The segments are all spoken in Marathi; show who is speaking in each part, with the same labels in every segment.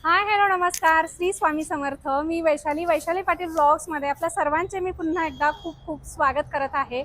Speaker 1: हाय हॅलो नमस्कार, श्री स्वामी समर्थ. मी वैशाली पाटील ब्लॉग्समध्ये आपल्या सर्वांचे मी पुन्हा एकदा खूप खूप स्वागत करत आहे.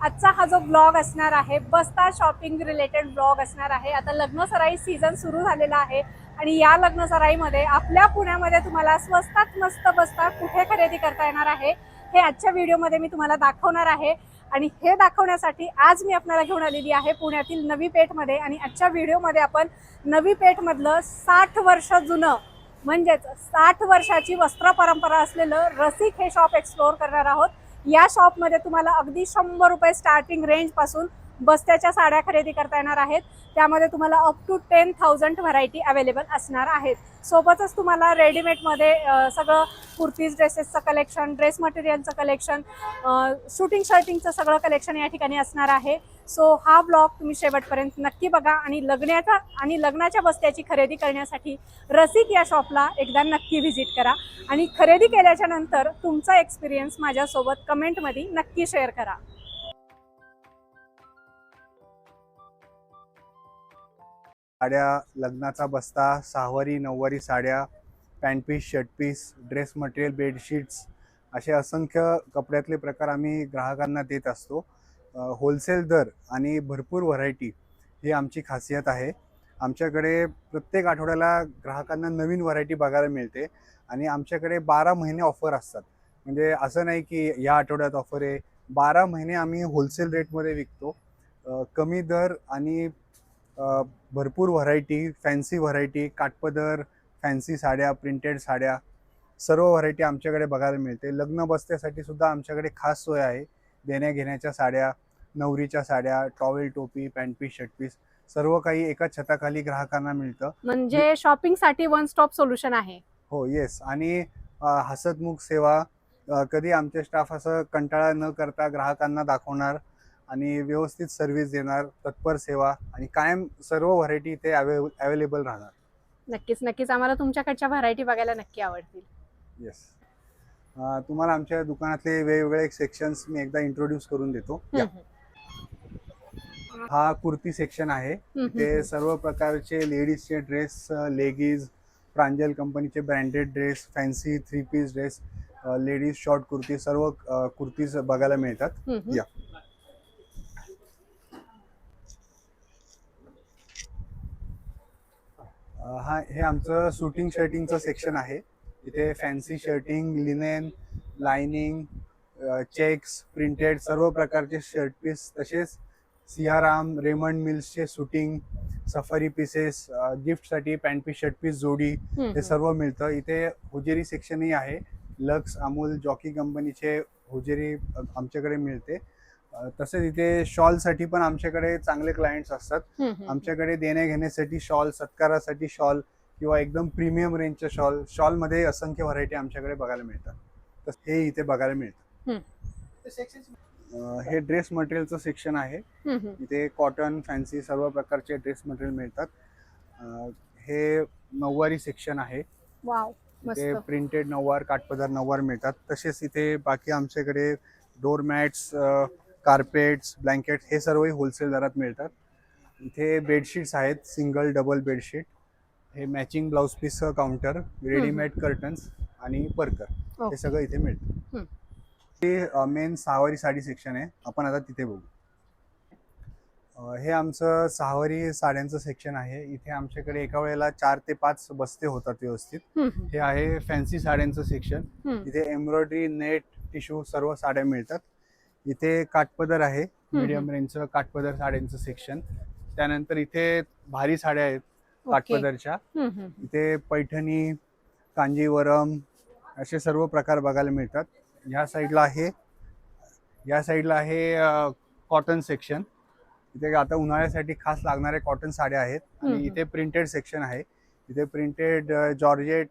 Speaker 1: आजचा हा जो ब्लॉग असणार आहे बस्ता शॉपिंग रिलेटेड ब्लॉग असणार आहे. आता लग्नसराई सीझन सुरू झालेला आहे आणि या लग्नसराईमध्ये आपल्या पुण्यामध्ये तुम्हाला स्वस्तात मस्त बस्ता कुठे खरेदी करता येणार आहे हे आजच्या व्हिडिओमध्ये मी तुम्हाला दाखवणार आहे. आणि हे दाखवण्यासाठी आज मी आपल्याला घेऊन आलेली आहे पुण्यातील नवी पेठमध्ये. आणि आजच्या व्हिडिओमध्ये आपण नवी पेठमधलं 60 वर्ष जुनं म्हणजेच 60 वर्षाची वस्त्र परंपरा असलेलं रसिक हे शॉप एक्सप्लोअर करणार आहोत. या शॉपमध्ये तुम्हाला अगदी 100 रुपये स्टार्टिंग रेंजपासून बस्त्याच्या साड्या खरेदी करता येणार आहेत. त्यामध्ये तुम्हाला अप टू 10,000 व्हरायटी अवेलेबल असणार आहेत. सोबतच तुम्हाला रेडीमेडमध्ये सगळं कुर्तीज ड्रेसेसचं कलेक्शन, ड्रेस मटेरियलचं कलेक्शन, शूटिंग शर्टिंगचं सगळं कलेक्शन या ठिकाणी असणार आहे. सो हा ब्लॉग तुम्ही शेवटपर्यंत नक्की बघा आणि लग्नाच्या बस्त्याची खरेदी करण्यासाठी रसिक या शॉपला एकदा नक्की व्हिजिट करा. आणि खरेदी केल्याच्या नंतर तुमचा एक्सपिरियन्स माझ्यासोबत कमेंटमध्ये नक्की शेअर करा.
Speaker 2: साड्या, लग्नाचा बस्ता, सहावारी नऊवारी साड्या, pant piece, shirt piece, dress material, bedsheets असे असंख्य कपड्यातले प्रकार आम्ही ग्राहकांना देत असतो. होलसेल दर आणि भरपूर व्हरायटी ही आमची खासियत आहे. आमच्याकडे प्रत्येक आठवड्याला ग्राहकांना नवीन व्हरायटी बघायला मिळते आणि आमच्याकडे 12 महिने ऑफर असतात. म्हणजे असं नाही की या आठवड्यात ऑफर आहे, 12 महिने आम्ही होलसेल रेटमध्ये विकतो. कमी दर आणि भरपूर व्हरायटी, फॅन्सी व्हरायटी, काठपदर, फॅन्सी साड्या, प्रिंटेड साड्या, सर्व व्हरायटी आमच्याकडे बघायला मिळते. लग्न बस्त्यासाठी सुद्धा आमच्याकडे खास सोय आहे. देण्या घेण्याच्या साड्या, नवरीच्या साड्या, टॉवेल, टोपी, पॅन्ट पीस, शर्ट पीस सर्व काही एका छताखाली ग्राहकांना मिळतं.
Speaker 1: म्हणजे शॉपिंगसाठी वन स्टॉप सोल्युशन आहे.
Speaker 2: हो, येस. आणि हसतमुख सेवा. कधी आमचे स्टाफ असं कंटाळा न करता ग्राहकांना दाखवणार आणि व्यवस्थित सर्व्हिस देणार, तत्पर सेवा आणि कायम सर्व व्हरायटी इथे अवेलेबल राहणार.
Speaker 1: नक्कीच आम्हाला तुमच्याकडच्या व्हरायटी बघायला नक्की आवडतील.
Speaker 2: येस. तुम्हाला आमच्या दुकानातले वेगवेगळे सेक्शन्स मी एकदा इंट्रोड्यूस करून देतो. हा कुर्ती सेक्शन आहे. इथे सर्व प्रकारचे लेडीजचे ड्रेस, लेगीज, प्रांजल कंपनीचे branded dress, fancy 3 piece dress, ladies short kurti, सर्व कुर्तीज बघायला मिळतात. या हे आमचं शूटिंग शर्टिंगचं सेक्शन आहे. इथे fancy shirting, linen, lining, checks, printed सर्व प्रकारचे शर्ट पीस, तसेच सियाराम, रेमंड मिल्सचे शूटिंग, सफारी पीसेस, गिफ्टसाठी पॅन्ट पीस, शर्ट पीस जोडी हे सर्व मिळतं. इथे हुजेरी सेक्शनही आहे. लक्स, अमूल, जॉकी कंपनीचे हुजेरी आमच्याकडे मिळते. तसेच इथे शॉलसाठी पण आमच्याकडे चांगले क्लायंट्स असतात. आमच्याकडे देण्या घेण्यासाठी शॉल, सत्कारासाठी शॉल किंवा एकदम प्रीमियम रेंजच्या शॉलमध्ये असंख्य व्हरायटी आमच्याकडे बघायला मिळतात. तर हे इथे बघायला मिळतं. हे ड्रेस मटेरियलचं सेक्शन आहे. इथे कॉटन, फॅन्सी सर्व प्रकारचे ड्रेस मटेरियल मिळतात. हे नऊवारी सेक्शन आहे. इथे प्रिंटेड नऊवार, काठपदर नऊवार मिळतात. तसेच इथे बाकी आमच्याकडे डोरमॅट्स, कार्पेट्स, ब्लँकेट हे सर्वही होलसेल दरात मिळतात. इथे बेडशीट्स आहेत, सिंगल डबल बेडशीट, हे मॅचिंग ब्लाउज पीसचं काउंटर, रेडीमेड कर्टन्स आणि पर्कर हे सगळं इथे मिळतं. ते मेन सहावारी साडी सेक्शन आहे. आपण आता तिथे बघू. हे आमचं सहावारी साड्यांचं सेक्शन आहे. इथे आमच्याकडे एका वेळेला 4 ते 5 बस्ते होतात व्यवस्थित. हे आहे फॅन्सी साड्यांचं सेक्शन. इथे एम्ब्रॉयडरी, नेट, टिश्यू सर्व साड्या मिळतात. इथे काठपदर आहे, मीडियम रेंजचं काठपदर साड्यांचं सेक्शन. त्यानंतर इथे भारी साड्या आहेत काठपदरच्या. इथे पैठणी, कांजीवरम असे सर्व प्रकार बघायला मिळतात. या साईडला आहे कॉटन सेक्शन. इथे आता उन्हाळ्यासाठी खास लागणारे कॉटन साड्या आहेत. आणि इथे प्रिंटेड सेक्शन आहे. इथे प्रिंटेड जॉर्जेट,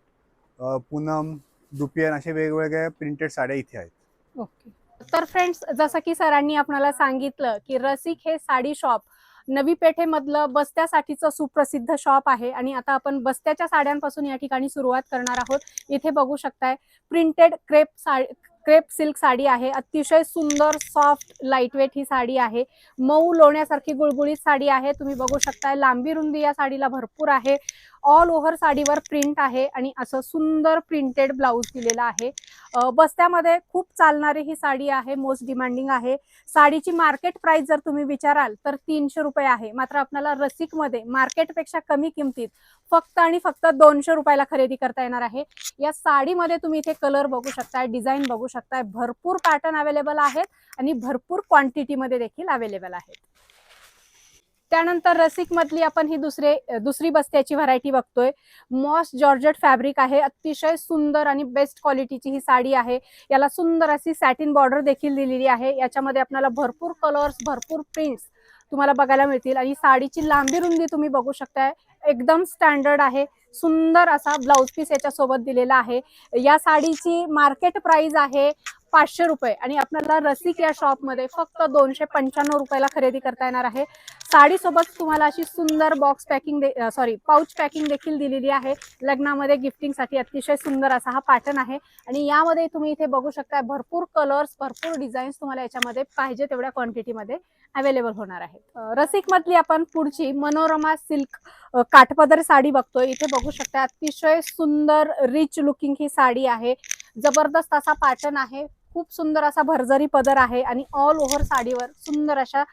Speaker 2: पूनम, दुपियन असे वेगवेगळ्या प्रिंटेड साड्या इथे आहेत.
Speaker 1: ओके. तर फ्रेंड्स, जसं की सरांनी आपल्याला सांगितलं की रसिक हे साडी शॉप नवी पेठेमधलं बस्त्यासाठीचं सुप्रसिद्ध शॉप आहे. आणि आता आपण बस्त्याच्या साड्यांपासून या ठिकाणी सुरुवात करणार आहोत. इथे बघू शकताय प्रिंटेड क्रेप सिल्क साडी आहे. अतिशय सुंदर, सॉफ्ट, लाईटवेट ही साडी आहे. मऊ लोण्यासारखी गुळगुळीत साडी आहे. तुम्ही बघू शकताय लांबी रुंदी या साडीला भरपूर आहे. ऑल ओव्हर साडीवर प्रिंट आहे आणि असं सुंदर प्रिंटेड ब्लाऊज दिलेला आहे. बस्त्यामध्ये खूप चालणारी ही साडी आहे, मोस्ट डिमांडिंग आहे. साडीची मार्केट प्राइस जर तुम्ही विचाराल तर 300 रुपये आहे. मात्र आपल्याला रसिकमध्ये मार्केटपेक्षा कमी किमतीत फक्त आणि फक्त 200 रुपयाला खरेदी करता येणार आहे. या साडीमध्ये तुम्ही इथे कलर बघू शकताय, डिझाईन बघू शकताय, भरपूर पॅटर्न अवेलेबल आहेत आणि भरपूर क्वांटिटीमध्ये देखील अवेलेबल आहेत. त्यानंतर रसिक मधली आपण ही दुसरी बस्त्याची व्हरायटी बघतोय. मॉस जॉर्जेट फॅब्रिक आहे, अतिशय सुंदर आणि बेस्ट क्वालिटीची ही साडी आहे. याला सुंदर अशी सॅटिन बॉर्डर देखील दिलेली आहे. याच्यामध्ये आपल्याला भरपूर कलर्स, भरपूर प्रिंट्स तुम्हाला बघायला मिळतील आणि साडीची लांबी रुंदी तुम्ही बघू शकताय, एकदम स्टँडर्ड आहे. सुंदर असा ब्लाउज पीस याच्या सोबत दिलेला आहे. या साडीची मार्केट प्राइस आहे 500 रुपये आणि आपल्याला रसिक या शॉपमध्ये फक्त 295 रुपयाला खरेदी करता येणार आहे. साडीसोबत तुम्हाला अशी सुंदर बॉक्स पॅकिंग पाऊच पॅकिंग देखील दिलेली आहे. लग्नामध्ये गिफ्टिंगसाठी अतिशय सुंदर असा हा पॅटर्न आहे आणि यामध्ये तुम्ही इथे बघू शकता भरपूर कलर्स, भरपूर डिझाईन्स तुम्हाला याच्यामध्ये पाहिजे तेवढ्या क्वांटिटीमध्ये अवेलेबल होणार आहेत. रसिक मधली आपण पुढची मनोरमा सिल्क काठपदर साडी बघतोय. इथे बघू शकता अतिशय सुंदर रिच लुकिंग ही साडी आहे. जबरदस्त असा पॅटर्न आहे, खूप सुंदर असा भरजरी पदर आहे आणि ऑल ओव्हर साडीवर सुंदर अशा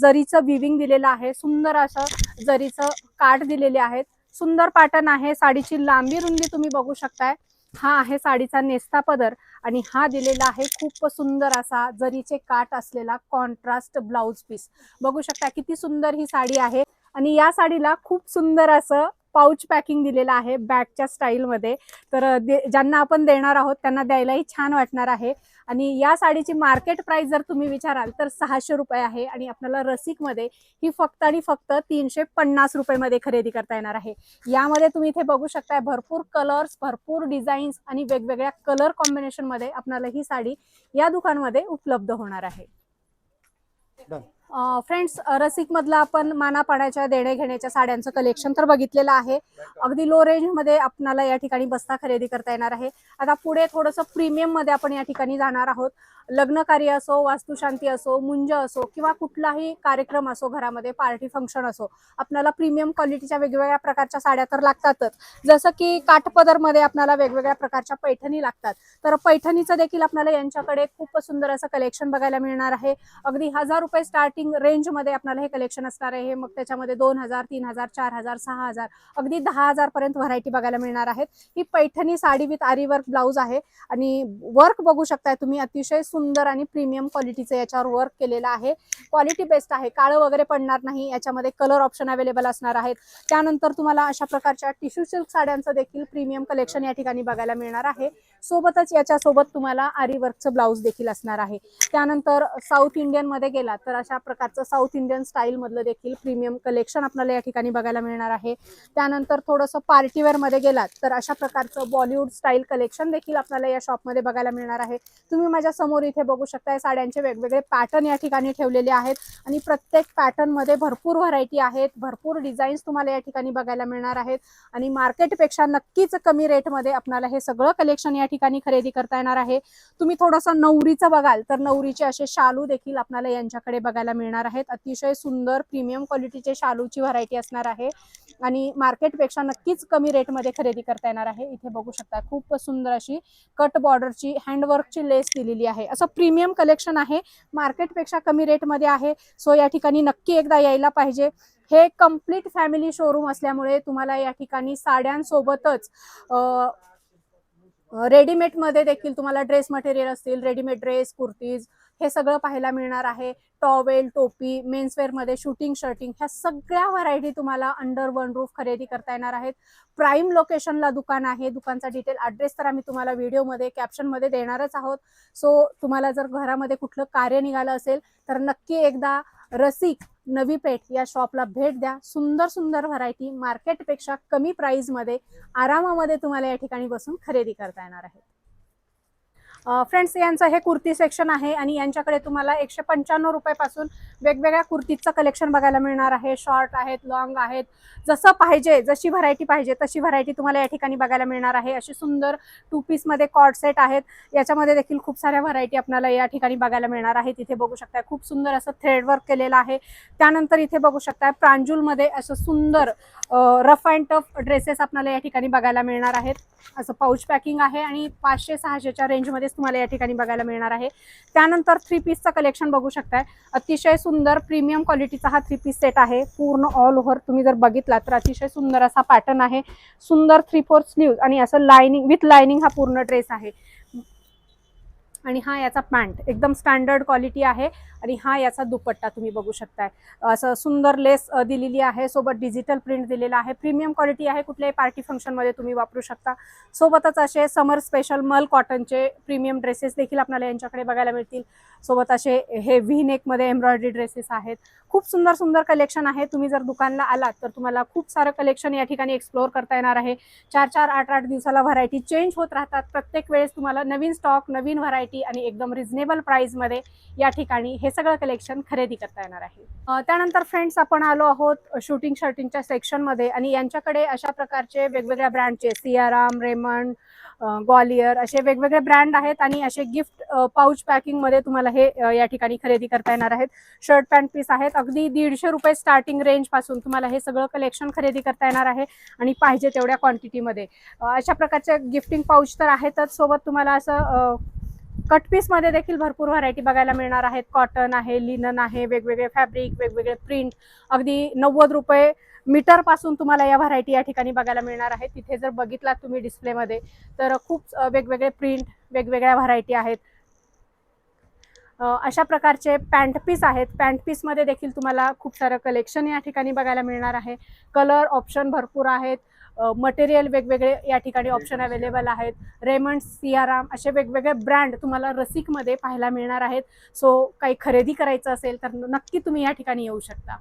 Speaker 1: जरीचं विविंग दिलेलं आहे. सुंदर असं जरीचं काठ दिलेले आहेत. सुंदर पॅटर्न आहे. साडीची लांबी रुंदी तुम्ही बघू शकताय. हा आहे साडीचा नेस्ता पदर आणि हा दिलेला आहे खूप सुंदर असा जरीचे काठ असलेला कॉन्ट्रास्ट ब्लाउज पीस. बघू शकता किती सुंदर ही साडी आहे आणि या साडीला खूप सुंदर असं पाऊच पॅकिंग दिलेलं आहे बॅगच्या स्टाईलमध्ये. तर ज्यांना आपण देणार आहोत त्यांना द्यायलाही छान वाटणार आहे. आणि या साडीची मार्केट प्राइस जर तुम्ही विचाराल तर 600 रुपये आहे आणि आपल्याला रसिकमध्ये ही फक्त आणि फक्त 350 रुपयामध्ये खरेदी करता येणार आहे. यामध्ये तुम्ही इथे बघू शकताय भरपूर कलर्स, भरपूर डिझाईन्स आणि वेगवेगळ्या कलर कॉम्बिनेशनमध्ये आपल्याला ही साडी या दुकानमध्ये उपलब्ध होणार आहे. फ्रेंड्स, रसिक मधला आपण मानापाण्याच्या देणे घेण्याच्या साड्यांचं कलेक्शन तर बघितलेलं आहे. अगदी लो रेंज मध्ये आपल्याला या ठिकाणी बस्ता खरेदी करता येणार आहे. आता पुढे थोडंसं प्रीमियम मध्ये आपण या ठिकाणी जाणार आहोत. लग्न कार्य असो, वास्तुशांती असो, मुंज असो किंवा कुठलाही कार्यक्रम असो, घरामध्ये पार्टी फंक्शन असो, आपल्याला प्रीमियम क्वालिटीच्या वेगवेगळ्या प्रकारच्या साड्या तर लागतातच. जसं की काठपदर मध्ये आपल्याला वेगवेगळ्या प्रकारच्या पैठणी लागतात. तर पैठणीचं देखील आपल्याला यांच्याकडे खूप सुंदर असं कलेक्शन बघायला मिळणार आहे. अगदी 1000 रुपये स्टार्टिंग रेंज मध्ये आपल्याला हे कलेक्शन असणार आहे. मग त्याच्यामध्ये 2000, 3000, 4000, 6000 अगदी 10,000 पर्यंत व्हरायटी बघायला मिळणार आहेत. ही पैठणी साडी विथ आरी वर्क ब्लाउज आहे आणि वर्क बघू शकताय तुम्ही, अतिशय सुंदर आणि प्रीमियम क्वालिटीचं याच्यावर वर्क केलेलं आहे. क्वालिटी बेस्ट आहे, काळं वगैरे पडणार नाही. याच्यामध्ये कलर ऑप्शन अवेलेबल असणार आहेत. त्यानंतर तुम्हाला अशा प्रकारच्या टिश्यू सिल्क साड्यांचं देखील प्रीमियम कलेक्शन या ठिकाणी बघायला मिळणार आहे. सोबतच याच्यासोबत तुम्हाला आरी वर्कचं ब्लाउज देखील असणार आहे. त्यानंतर साऊथ इंडियन मध्ये गेला तर अशा प्रकारचं साऊथ इंडियन स्टाईल मधलं देखील प्रीमियम कलेक्शन आपल्याला या ठिकाणी बघायला मिळणार आहे. त्यानंतर थोडंसं पार्टीवेअर मध्ये गेलात तर अशा प्रकारचं बॉलिवूड स्टाईल कलेक्शन देखील आपल्याला या शॉपमध्ये बघायला मिळणार आहे. तुम्ही माझ्या समोर इथे बघू शकताय साड्यांचे वेगवेगळे पॅटर्न या ठिकाणी ठेवलेले आहेत आणि प्रत्येक पॅटर्न मध्ये भरपूर व्हरायटी आहेत, भरपूर डिझाईन्स तुम्हाला या ठिकाणी बघायला मिळणार आहेत आणि मार्केटपेक्षा नक्कीच कमी रेटमध्ये आपल्याला हे सगळं कलेक्शन या ठिकाणी खरेदी करता येणार आहे. तुम्ही थोडंसं नवरीचं बघाल तर नवरीचे असे शालू देखील आपल्याला यांच्याकडे बघायला मिळणार आहेत. अतिशय सुंदर प्रीमियम क्वालिटीचे शालूची व्हरायटी असणार आहे आणि मार्केटपेक्षा नक्कीच कमी रेटमध्ये खरेदी करता येणार आहे. इथे बघू शकता खूप सुंदर अशी कट बॉर्डरची हँडवर्कची लेस दिलेली आहे. असं प्रीमियम कलेक्शन आहे, मार्केटपेक्षा कमी रेटमध्ये आहे. सो या ठिकाणी नक्की एकदा यायला पाहिजे. हे कम्प्लीट फॅमिली शोरूम असल्यामुळे तुम्हाला या ठिकाणी साड्यांसोबतच रेडीमेड मध्ये देखील तुम्हाला ड्रेस मटेरियल असतील, रेडीमेड ड्रेस, कुर्तीज हे सगळं पाहायला मिळणार आहे. टॉवेल, टोपी, मेन्सवेअर मध्ये शूटिंग, शर्टिंग ह्या सगळ्या व्हरायटी तुम्हाला अंडर वन रूफ खरेदी करता येणार आहेत. प्राईम लोकेशनला दुकान आहे. दुकानचा डिटेल ॲड्रेस तर आम्ही तुम्हाला व्हिडिओमध्ये कॅप्शनमध्ये देणारच आहोत. सो तुम्हाला जर घरामध्ये कुठलं कार्य निघालं असेल तर नक्की एकदा रसिक नवी पेठ या शॉपला भेट द्या. सुंदर सुंदर व्हरायटी मार्केटपेक्षा कमी प्राइसमध्ये आरामामध्ये तुम्हाला या ठिकाणी बसून खरेदी करता येणार आहे. फ्रेंड्स, यांचं हे कुर्ती सेक्शन आहे आणि यांच्याकडे तुम्हाला 195 रुपयापासून वेगवेगळ्या कुर्तीचं कलेक्शन बघायला मिळणार आहे. शॉर्ट आहेत, लॉंग आहेत, जसं पाहिजे, जशी व्हरायटी पाहिजे तशी व्हरायटी तुम्हाला या ठिकाणी बघायला मिळणार आहे. अशी सुंदर 2 पीसमध्ये कॉर्ड सेट आहेत. याच्यामध्ये देखील खूप साऱ्या व्हरायटी आपल्याला या ठिकाणी बघायला मिळणार आहे. इथे बघू शकता खूप सुंदर असं थ्रेड वर्क केलेलं आहे. त्यानंतर इथे बघू शकता प्रांजूलमध्ये असं सुंदर रफ अँड टफ ड्रेसेस आपल्याला या ठिकाणी बघायला मिळणार आहेत. असं पाऊच पॅकिंग आहे आणि 500-600च्या रेंजमध्येच तुम्हाला या ठिकाणी बघायला मिळणार आहे. त्यानंतर 3 पीसचं कलेक्शन बघू शकताय. अतिशय सुंदर प्रीमियम क्वालिटीचा हा 3 पीस सेट आहे. पूर्ण ऑल ओव्हर तुम्ही जर बघितला तर अतिशय सुंदर असा पॅटर्न आहे. सुंदर 3/4 स्लीव्ह आणि असं लाइनिंग विथ लाइनिंग हा पूर्ण ड्रेस आहे. आणि हा याचा पॅन्ट एकदम स्टँडर्ड क्वालिटी आहे. आणि हा याचा दुपट्टा तुम्ही बघू शकताय. असं सुंदर लेस दिलेली आहे, सोबत डिजिटल प्रिंट दिलेला आहे. प्रीमियम क्वालिटी आहे, कुठल्याही पार्टी फंक्शनमध्ये तुम्ही वापरू शकता. सोबतच असे समर स्पेशल मल कॉटनचे प्रीमियम ड्रेसेस देखील आपल्याला यांच्याकडे बघायला मिळतील. सोबत असे हे व्ही नेकमध्ये एम्ब्रॉयडरी ड्रेसेस आहेत. खूप सुंदर सुंदर कलेक्शन आहे. तुम्ही जर दुकानला आलात तर तुम्हाला खूप सारं कलेक्शन या ठिकाणी एक्सप्लोअर करता येणार आहे. 4-4, 8-8 दिवसाला व्हरायटी चेंज होत राहतात. प्रत्येक वेळेस तुम्हाला नवीन स्टॉक, नवीन व्हरायटी आणि एकदम रिझनेबल प्राईसमध्ये या ठिकाणी हे सगळं कलेक्शन खरेदी करता येणार आहे. त्यानंतर फ्रेंड्स, आपण आलो आहोत शूटिंग शर्टिंगच्या सेक्शनमध्ये आणि यांच्याकडे अशा प्रकारचे वेगवेगळ्या ब्रँडचे सियाराम, रेमंड, ग्वालियर असे वेगवेगळे ब्रँड आहेत आणि असे गिफ्ट पाऊच पॅकिंगमध्ये तुम्हाला हे या ठिकाणी खरेदी करता येणार आहेत. शर्ट पॅन्ट पीस आहेत. अगदी 150 रुपये स्टार्टिंग रेंजपासून तुम्हाला हे सगळं कलेक्शन खरेदी करता येणार आहे आणि पाहिजे तेवढ्या क्वांटिटीमध्ये. अशा प्रकारचे गिफ्टिंग पाऊच तर आहेतच, सोबत तुम्हाला असं कट पीसमध्ये देखील भरपूर व्हरायटी बघायला मिळणार आहेत. कॉटन आहे, लिनन आहे, वेगवेगळे फॅब्रिक, वेगवेगळे प्रिंट. अगदी 90 रुपये मीटर पासून तुम्हाला या व्हरायटी या ठिकाणी बघायला मिळणार आहे. तिथे जर बघितलात तुम्ही डिस्प्लेमध्ये तर खूप वेगवेगळे प्रिंट, वेगवेगळ्या व्हरायटी आहेत. अशा प्रकारचे पॅन्ट पीस आहेत. पॅन्ट पीसमध्ये देखील तुम्हाला खूप सारं कलेक्शन या ठिकाणी बघायला मिळणार आहे. कलर ऑप्शन भरपूर आहेत. मटेरियल वेगवेगळे या ठिकाणी ऑप्शन अवेलेबल आहेत. रेमंड, सियाराम असे वेगवेगळे ब्रँड तुम्हाला रसिकमध्ये पाहायला मिळणार आहेत. सो काही खरेदी करायचं असेल तर नक्की तुम्ही या ठिकाणी येऊ शकता.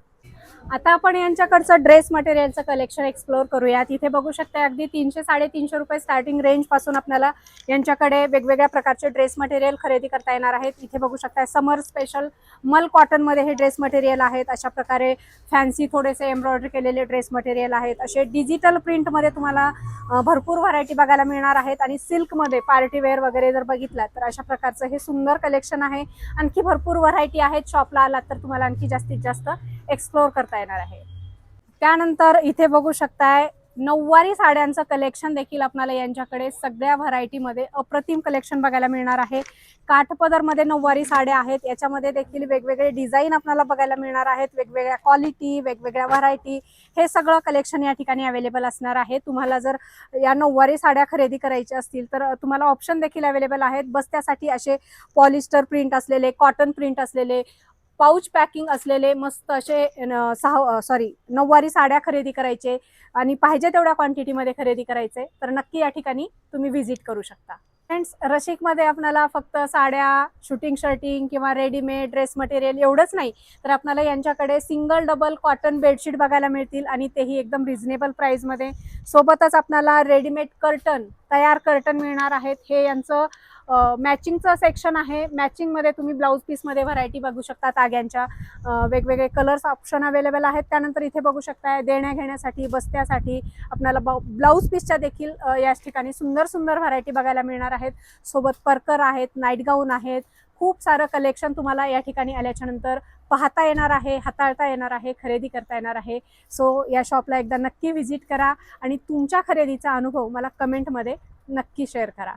Speaker 1: आता आपण यांच्याकडचं ड्रेस मटेरियलचं कलेक्शन एक्सप्लोअर करूया. तिथे बघू शकता अगदी 300-350 रुपये स्टार्टिंग रेंजपासून आपल्याला यांच्याकडे वेगवेगळ्या प्रकारचे ड्रेस मटेरियल खरेदी करता येणार आहेत. इथे बघू शकता समर स्पेशल मल कॉटनमध्ये हे ड्रेस मटेरियल आहेत. अशा प्रकारे फॅन्सी थोडेसे एम्ब्रॉयडरी केलेले ड्रेस मटेरियल आहेत. असे डिजिटल प्रिंटमध्ये तुम्हाला भरपूर व्हरायटी बघायला मिळणार आहेत. आणि सिल्कमध्ये पार्टीवेअर वगैरे जर बघितलात तर अशा प्रकारचं हे सुंदर कलेक्शन आहे. आणखी भरपूर व्हरायटी आहेत. शॉपला आलात तर तुम्हाला आणखी जास्तीत जास्त एक्सप्लोअर करता येणार आहे. त्यानंतर इथे बघू शकताय नऊवारी साड्यांचं कलेक्शन देखील आपल्याला यांच्याकडे सगळ्या व्हरायटीमध्ये अप्रतिम कलेक्शन बघायला मिळणार आहे. काठपदरमध्ये नऊवारी साड्या आहेत. याच्यामध्ये देखील वेगवेगळे डिझाईन आपल्याला बघायला मिळणार आहेत. वेगवेगळ्या क्वालिटी, वेगवेगळ्या व्हरायटी, हे सगळं कलेक्शन या ठिकाणी अवेलेबल असणार आहे. तुम्हाला जर या नऊवारी साड्या खरेदी करायच्या असतील तर तुम्हाला ऑप्शन देखील अवेलेबल आहेत. बस्त्यासाठी असे पॉलिस्टर प्रिंट असलेले, कॉटन प्रिंट असलेले, पाऊच पॅकिंग असलेले मस्त असे नऊवारी साड्या खरेदी करायचे आणि पाहिजे तेवढ्या क्वांटिटीमध्ये खरेदी करायचे तर नक्की या ठिकाणी तुम्ही व्हिजिट करू शकता. फ्रेंड्स, रशिकमध्ये आपल्याला फक्त साड्या, शूटिंग शर्टिंग किंवा रेडीमेड ड्रेस मटेरियल एवढंच नाही तर आपल्याला यांच्याकडे सिंगल डबल कॉटन बेडशीट बघायला मिळतील आणि तेही एकदम रिझनेबल प्राईसमध्ये. सोबतच आपल्याला रेडीमेड कर्टन, तयार कर्टन मिळणार आहेत. हे यांचं मॅचिंगचं सेक्शन आहे. मॅचिंगमध्ये तुम्ही ब्लाऊज पीसमध्ये व्हरायटी बघू शकता. ताग्यांच्या वेगवेगळे कलर्स ऑप्शन अवेलेबल आहेत. त्यानंतर इथे बघू शकता देण्या घेण्यासाठी, बस्त्यासाठी आपल्याला ब्लाऊज पीसच्या देखील याच ठिकाणी सुंदर सुंदर व्हरायटी बघायला मिळणार आहेत. सोबत परकर आहेत, नाईट गाऊन आहेत. खूप सारं कलेक्शन तुम्हाला या ठिकाणी आल्याच्या नंतर पाहता येणार आहे, हाताळता येणार आहे, खरेदी करता येणार आहे. सो या शॉपला एकदा नक्की व्हिजिट करा आणि तुमच्या खरेदीचा अनुभव मला कमेंटमध्ये नक्की शेअर करा.